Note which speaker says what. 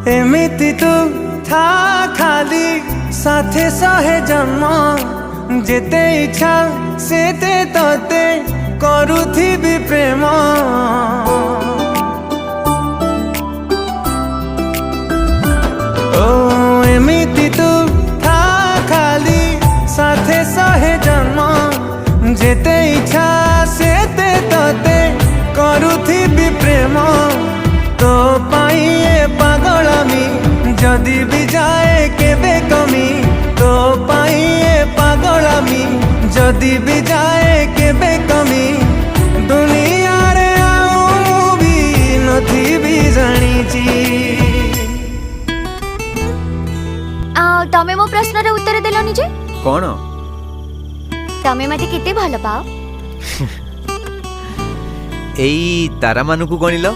Speaker 1: एमिति तू था खाली साथे सहे जन्म जेते इच्छा सेते तते करुथिबी प्रेम ओ एमिति तू था खाली साथे सहे जन्म जेते इच्छा सेते तते करुथिबी प्रेम तो पाइए पागलामी जदि भी जाए केबे कमी तो पाइए पागलामी जदि भी जाए केबे कमी दुनिया रे आऊं भी नथी भी जानिची।
Speaker 2: तमे मो प्रश्न रे उत्तर देलनि जे
Speaker 3: कौन
Speaker 2: तमे मते केते भल पाओ
Speaker 3: एई तारा मानू को गणिल